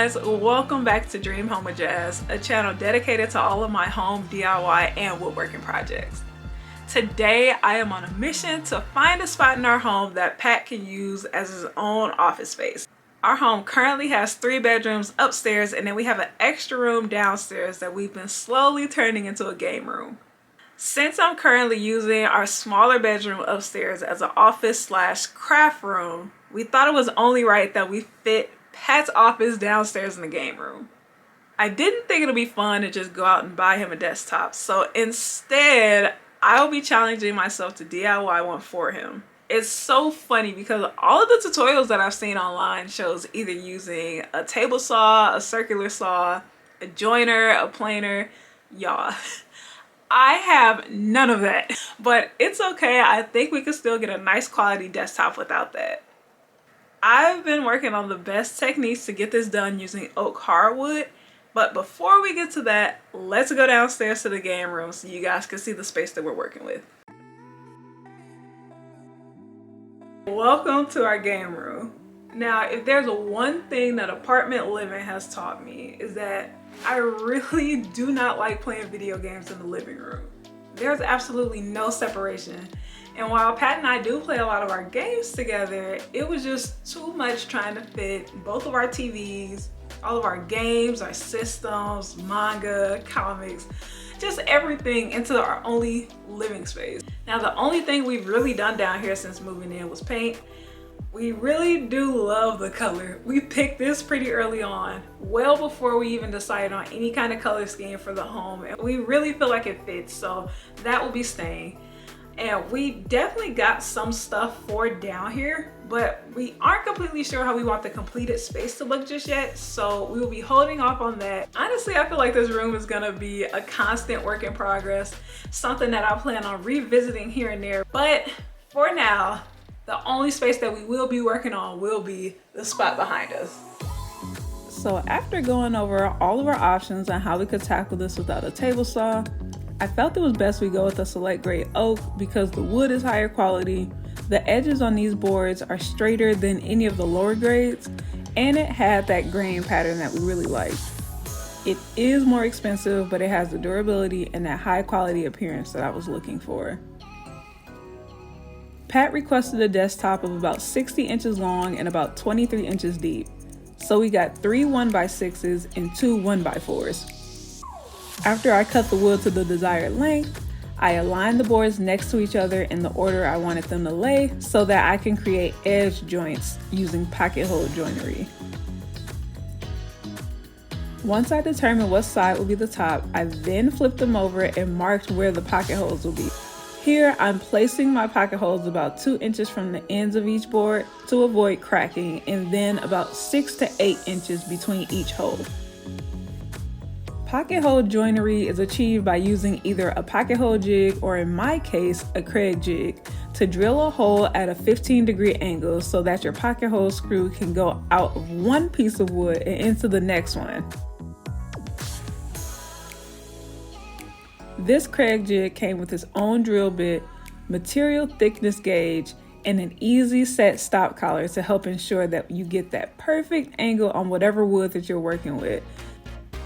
guys, welcome back to Dream Home with Jazz, a channel dedicated to all of my home DIY and woodworking projects. Today I am on a mission to find a spot in our home that Pat can use as his own office space. Our home currently has 3 bedrooms upstairs, and then we have an extra room downstairs that we've been slowly turning into a game room. Since I'm currently using our smaller bedroom upstairs as an office / craft room, we thought it was only right that we fit Pat's office downstairs in the game room. I didn't think it'll be fun to just go out and buy him a desktop, so instead I'll be challenging myself to DIY one for him. It's so funny because all of the tutorials that I've seen online shows either using a table saw, a circular saw, a joiner, a planer, y'all. I have none of that, but it's okay. I think we could still get a nice quality desktop without that. I've been working on the best techniques to get this done using oak hardwood, but before we get to that, let's go downstairs to the game room so you guys can see the space that we're working with. Welcome to our game room. Now, if there's one thing that apartment living has taught me is that I really do not like playing video games in the living room. There's absolutely no separation. And while Pat and I do play a lot of our games together, it was just too much trying to fit both of our TVs, all of our games, our systems, manga, comics, just everything into our only living space. Now, the only thing we've really done down here since moving in was paint. We really do love the color. We picked this pretty early on, well before we even decided on any kind of color scheme for the home, and we really feel like it fits, so that will be staying. And we definitely got some stuff for down here, but we aren't completely sure how we want the completed space to look just yet, so we will be holding off on that. Honestly, I feel like this room is gonna be a constant work in progress, something that I plan on revisiting here and there, but for now, the only space that we will be working on will be the spot behind us. So after going over all of our options on how we could tackle this without a table saw, I felt it was best we go with a select grade oak because the wood is higher quality, the edges on these boards are straighter than any of the lower grades, and it had that grain pattern that we really liked. It is more expensive, but it has the durability and that high quality appearance that I was looking for. Pat requested a desktop of about 60 inches long and about 23 inches deep. So we got 3 1x6s and 2 1x4s. After I cut the wood to the desired length, I aligned the boards next to each other in the order I wanted them to lay so that I can create edge joints using pocket hole joinery. Once I determined what side would be the top, I then flipped them over and marked where the pocket holes will be. Here, I'm placing my pocket holes about 2 inches from the ends of each board to avoid cracking, and then about 6 to 8 inches between each hole. Pocket hole joinery is achieved by using either a pocket hole jig or, in my case, a Kreg jig to drill a hole at a 15-degree angle so that your pocket hole screw can go out of one piece of wood and into the next one. This Kreg jig came with its own drill bit, material thickness gauge, and an easy set stop collar to help ensure that you get that perfect angle on whatever wood that you're working with.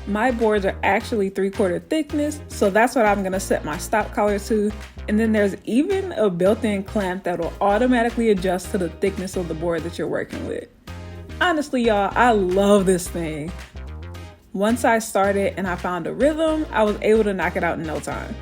My boards are actually 3/4 thickness, so that's what I'm gonna set my stop collar to. And then there's even a built-in clamp that will automatically adjust to the thickness of the board that you're working with. Honestly, y'all, I love this thing. Once I started and I found a rhythm, I was able to knock it out in no time.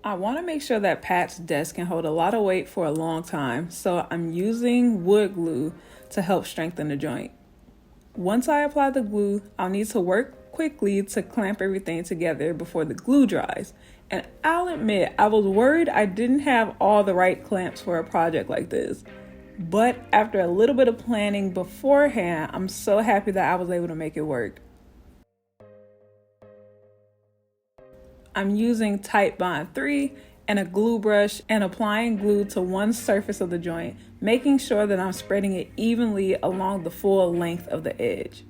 I want to make sure that Pat's desk can hold a lot of weight for a long time, so I'm using wood glue to help strengthen the joint. Once I apply the glue, I'll need to work quickly to clamp everything together before the glue dries. And I'll admit, I was worried I didn't have all the right clamps for a project like this. But after a little bit of planning beforehand, I'm so happy that I was able to make it work. I'm using Titebond 3 and a glue brush and applying glue to one surface of the joint, making sure that I'm spreading it evenly along the full length of the edge.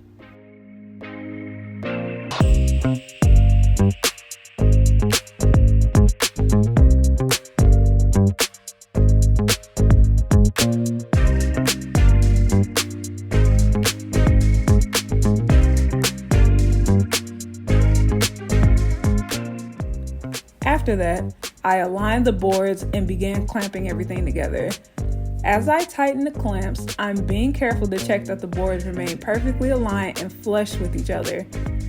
After that, I aligned the boards and began clamping everything together. As I tighten the clamps, I'm being careful to check that the boards remain perfectly aligned and flush with each other.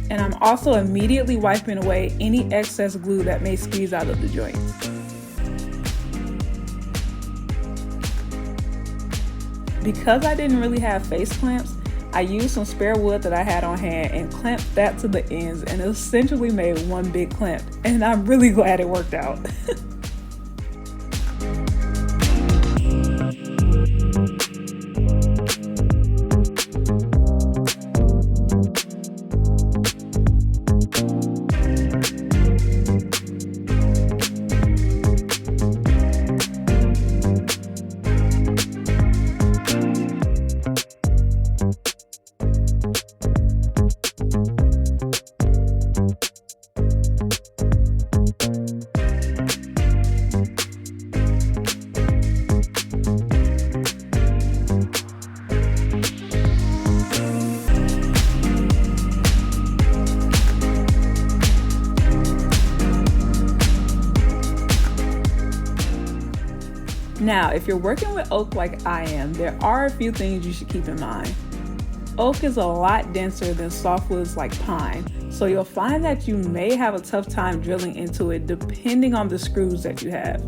And I'm also immediately wiping away any excess glue that may squeeze out of the joints. Because I didn't really have face clamps, I used some spare wood that I had on hand and clamped that to the ends and essentially made one big clamp. And I'm really glad it worked out. Now, if you're working with oak like I am, there are a few things you should keep in mind. Oak is a lot denser than softwoods like pine, so you'll find that you may have a tough time drilling into it depending on the screws that you have.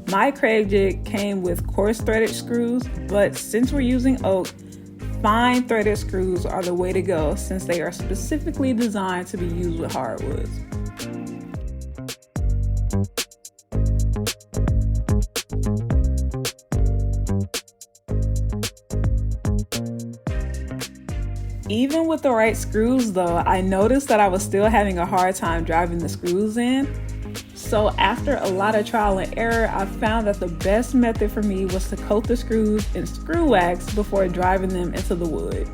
My crave jig came with coarse threaded screws, but since we're using oak, fine threaded screws are the way to go since they are specifically designed to be used with hardwoods. Even with the right screws though, I noticed that I was still having a hard time driving the screws in. So after a lot of trial and error, I found that the best method for me was to coat the screws in screw wax before driving them into the wood.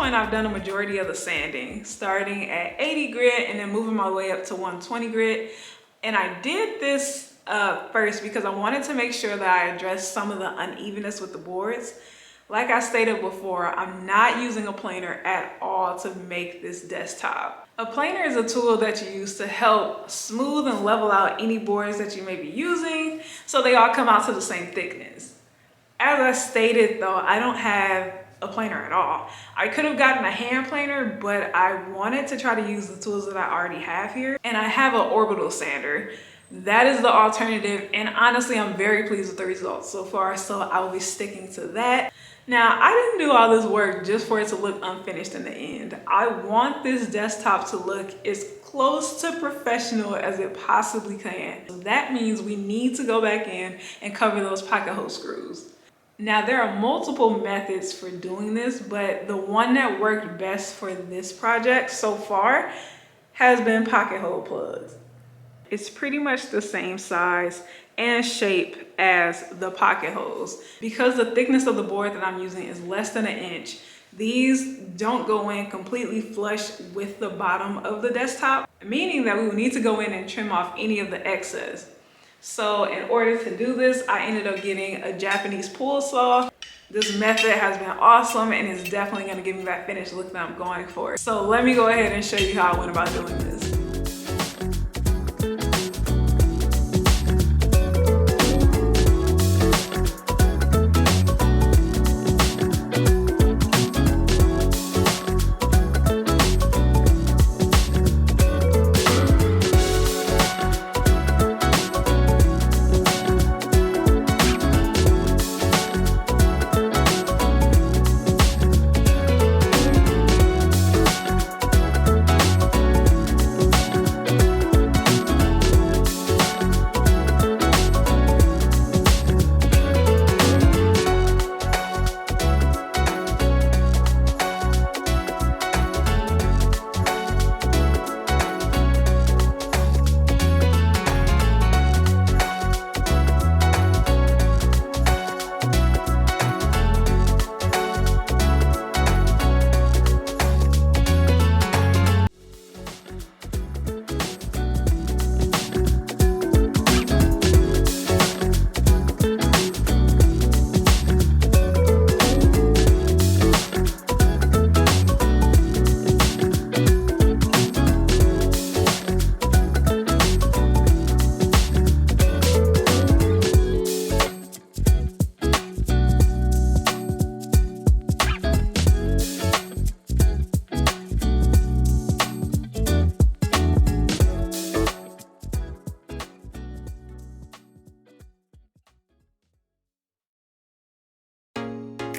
point, I've done a majority of the sanding, starting at 80 grit and then moving my way up to 120 grit. And I did this first because I wanted to make sure that I addressed some of the unevenness with the boards. Like I stated before, I'm not using a planer at all to make this desktop. A planer is a tool that you use to help smooth and level out any boards that you may be using so they all come out to the same thickness. As I stated though, I don't have a planer at all. I could have gotten a hand planer, but I wanted to try to use the tools that I already have here. And I have an orbital sander. That is the alternative, and honestly, I'm very pleased with the results so far, so I will be sticking to that. Now, I didn't do all this work just for it to look unfinished in the end. I want this desktop to look as close to professional as it possibly can. So that means we need to go back in and cover those pocket hole screws. Now, there are multiple methods for doing this, but the one that worked best for this project so far has been pocket hole plugs. It's pretty much the same size and shape as the pocket holes. Because the thickness of the board that I'm using is less than 1 inch, these don't go in completely flush with the bottom of the desktop, meaning that we will need to go in and trim off any of the excess. So in order to do this, I ended up getting a Japanese pull saw. This method has been awesome and is definitely going to give me that finished look that I'm going for. So let me go ahead and show you how I went about doing this.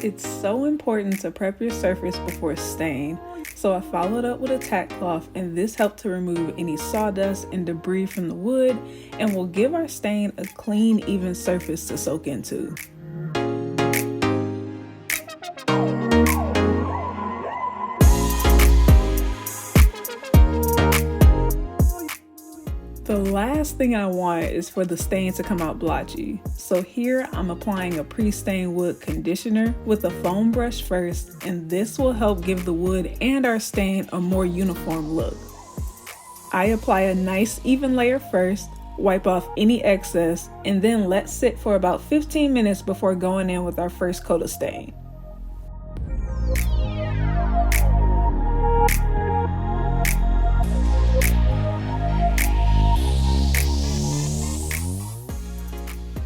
It's so important to prep your surface before stain, so I followed up with a tack cloth, and this helped to remove any sawdust and debris from the wood and will give our stain a clean, even surface to soak into. The last thing I want is for the stain to come out blotchy. So here I'm applying a pre-stained wood conditioner with a foam brush first, and this will help give the wood and our stain a more uniform look. I apply a nice even layer first, wipe off any excess, and then let sit for about 15 minutes before going in with our first coat of stain.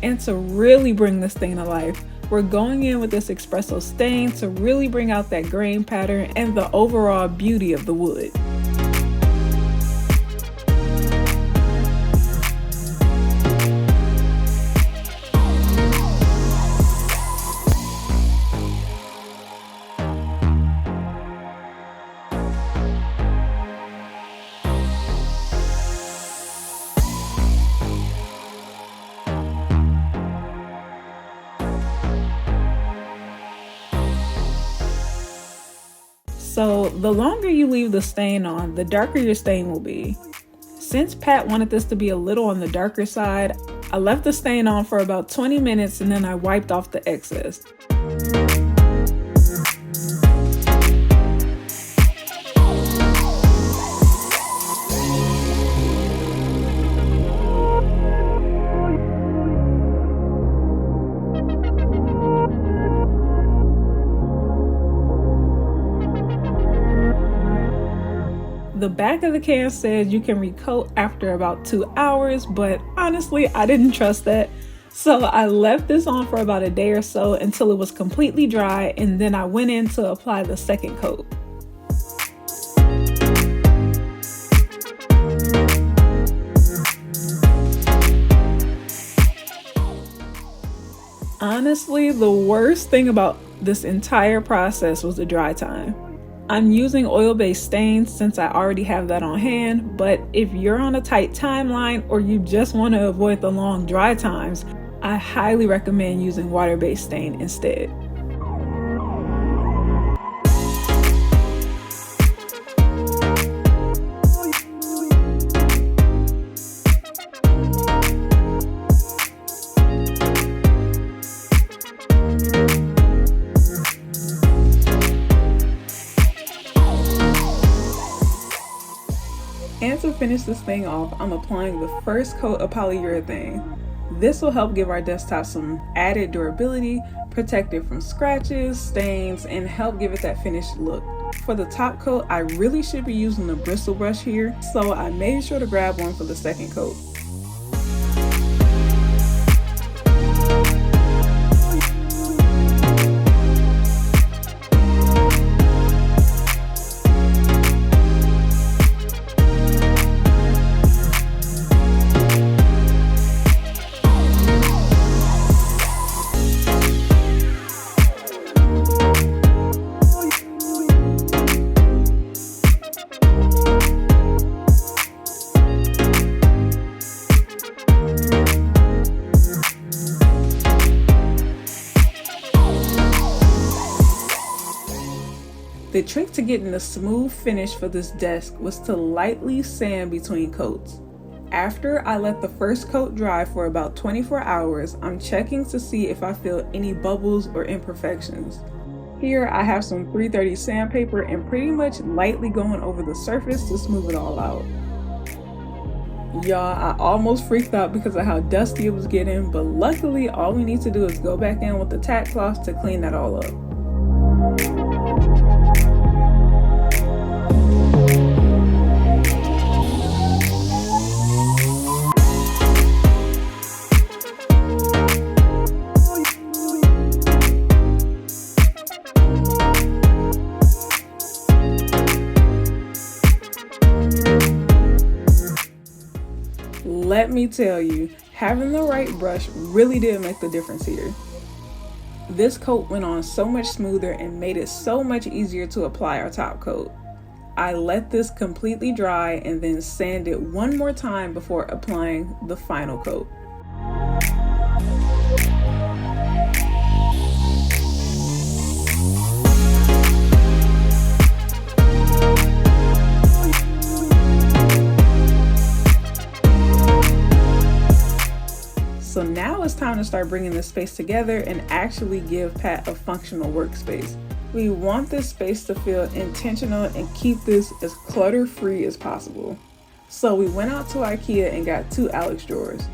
And to really bring this stain to life, we're going in with this espresso stain to really bring out that grain pattern and the overall beauty of the wood. So the longer you leave the stain on, the darker your stain will be. Since Pat wanted this to be a little on the darker side, I left the stain on for about 20 minutes and then I wiped off the excess. The back of the can says you can recoat after about 2 hours, but honestly, I didn't trust that. So I left this on for about a day or so until it was completely dry, and then I went in to apply the second coat. Honestly, the worst thing about this entire process was the dry time. I'm using oil-based stains since I already have that on hand, but if you're on a tight timeline or you just want to avoid the long dry times, I highly recommend using water-based stain instead. And to finish this thing off, I'm applying the first coat of polyurethane. This will help give our desktop some added durability, protect it from scratches, stains, and help give it that finished look. For the top coat, I really should be using a bristle brush here, so I made sure to grab one for the second coat. The trick to getting a smooth finish for this desk was to lightly sand between coats. After I let the first coat dry for about 24 hours, I'm checking to see if I feel any bubbles or imperfections. Here I have some 330 sandpaper and pretty much lightly going over the surface to smooth it all out. Y'all, I almost freaked out because of how dusty it was getting, but luckily all we need to do is go back in with the tack cloth to clean that all up. Let me tell you, having the right brush really did make the difference here. This coat went on so much smoother and made it so much easier to apply our top coat. I let this completely dry and then sand it one more time before applying the final coat. So now it's time to start bringing this space together and actually give Pat a functional workspace. We want this space to feel intentional and keep this as clutter-free as possible. So we went out to IKEA and got 2 Alex drawers.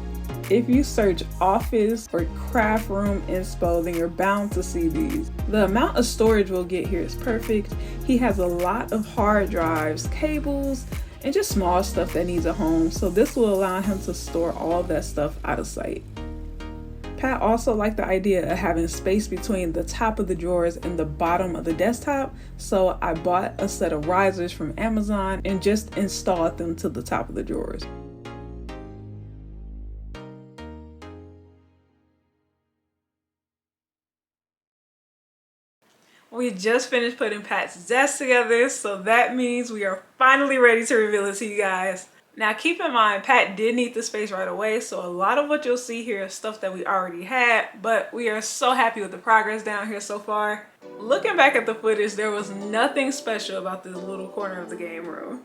If you search office or craft room inspo, then you're bound to see these. The amount of storage we'll get here is perfect. He has a lot of hard drives, cables, and just small stuff that needs a home, so this will allow him to store all that stuff out of sight. Pat also liked the idea of having space between the top of the drawers and the bottom of the desktop, so I bought a set of risers from Amazon and just installed them to the top of the drawers. We just finished putting Pat's desk together, so that means we are finally ready to reveal it to you guys. Now keep in mind, Pat did need the space right away, so a lot of what you'll see here is stuff that we already had, but we are so happy with the progress down here so far. Looking back at the footage, there was nothing special about this little corner of the game room.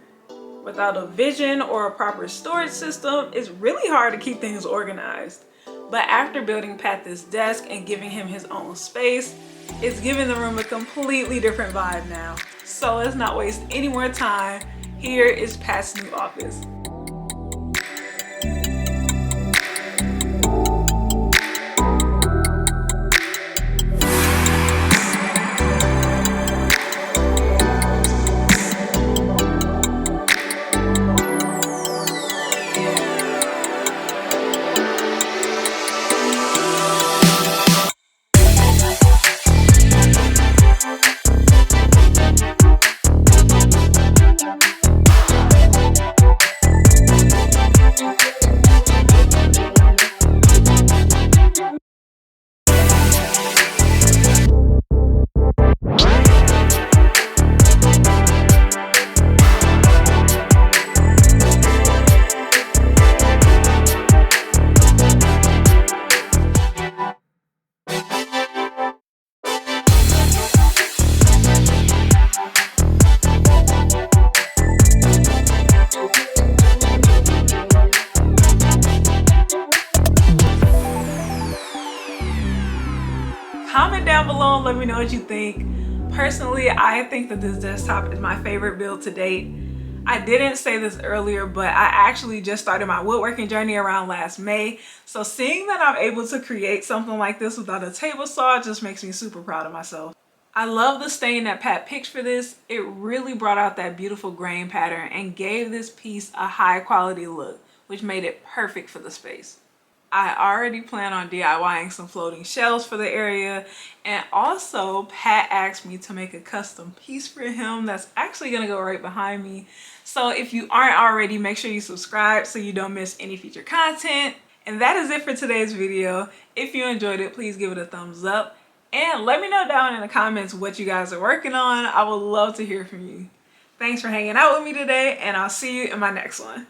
Without a vision or a proper storage system, it's really hard to keep things organized. But after building Pat this desk and giving him his own space, it's giving the room a completely different vibe now. So let's not waste any more time. Here is Pat's new office. Let me know what you think. Personally, I think that this desktop is my favorite build to date. I didn't say this earlier, but I actually just started my woodworking journey around last May. So seeing that I'm able to create something like this without a table saw just makes me super proud of myself. I love the stain that Pat picked for this. It really brought out that beautiful grain pattern and gave this piece a high quality look, which made it perfect for the space. I already plan on DIYing some floating shelves for the area, and also Pat asked me to make a custom piece for him that's actually gonna go right behind me. So if you aren't already, make sure you subscribe so you don't miss any future content. And that is it for today's video. If you enjoyed it, please give it a thumbs up and let me know down in the comments what you guys are working on. I would love to hear from you. Thanks for hanging out with me today, and I'll see you in my next one.